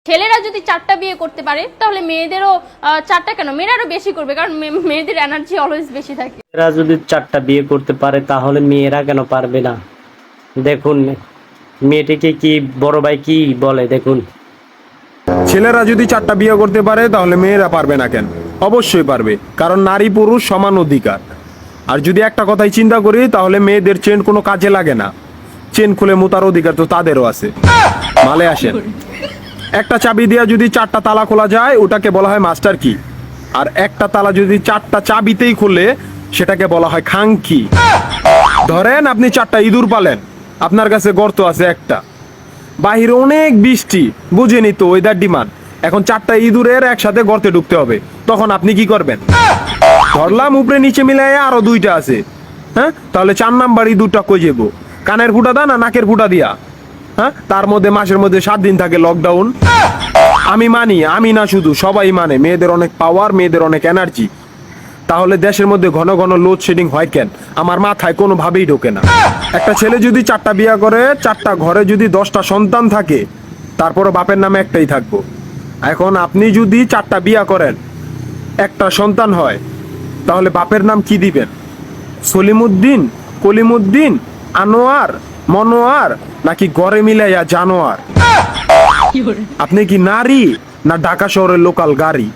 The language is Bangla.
ছেলেরা যদি 4টা বিয়ে করতে পারে তাহলে মেয়েদেরও 4টা কেন, মেয়েরা আরো বেশি করবে, কারণ মেয়েদের এনার্জি অলওয়েজ বেশি থাকে। এরা যদি 4টা বিয়ে করতে পারে তাহলে মেয়েরা কেন পারবে না? দেখুন মেয়েটিকে কি বড় ভাই কি বলে দেখুন। ছেলেরা যদি 4টা বিয়ে করতে পারে তাহলে মেয়েরা পারবে না কেন? অবশ্যই পারবে, কারণ নারী পুরুষ সমান অধিকার। আর যদি একটা কথাই চিন্তা করি তাহলে মেয়েদের চেন কোনো কাজে লাগে না, চেন খুলে মোতার অধিকার তো তাদেরও আছে। মালে আসেন, একটা চাবি দিয়ে যদি 4টা তালা খোলা যায় ওটাকে বলা হয় মাস্টার কি, আর একটা তালা যদি 4টা চাবিতেই খুলে সেটাকে বলা হয় খাঙ্কি। ধরেন আপনি 4টা ইঁদুর পালেন, আপনার কাছে গর্ত আছে একটা, বাহিরে অনেক বৃষ্টি, বুঝেনি তো ওয়েদার ডিমান্ড, এখন 4টা ইঁদুরের একসাথে গর্তে ঢুকতে হবে, তখন আপনি কি করবেন? ধরলাম উপরে নিচে মিলাইয়া আরো 2টা আছে, হ্যাঁ, তাহলে 4 নাম্বার ইঁদুরটা কই যাবো? কানের ফুটা দা না নাকের ফুটা দিয়া? হ্যাঁ, তার মধ্যে মাসের মধ্যে 7 দিন থাকে লকডাউন। আমি মানি, আমি না শুধু সবাই মানে মেয়েদের অনেক পাওয়ার, মেয়েদের অনেক এনার্জি। তাহলে দেশের মধ্যে ঘন ঘন লোডশেডিং হয় কেন? আমার মাথায় কোনোভাবেই ঢোকে না। একটা ছেলে যদি 4টা বিয়ে করে, 4টা ঘরে যদি 10টা সন্তান থাকে, তারপরও বাপের নামে একটাই থাকবো। এখন আপনি যদি 4টা বিয়ে করেন, একটা সন্তান হয়, তাহলে বাপের নাম কি দিবেন? সলিমুদ্দিন, কলিমুদ্দিন, আনোয়ার, মনোয়ার, নাকি গড়ে মিলাইয়া জানোয়ার? আপনি কি নারী না ঢাকা শহরের লোকাল গাড়ি?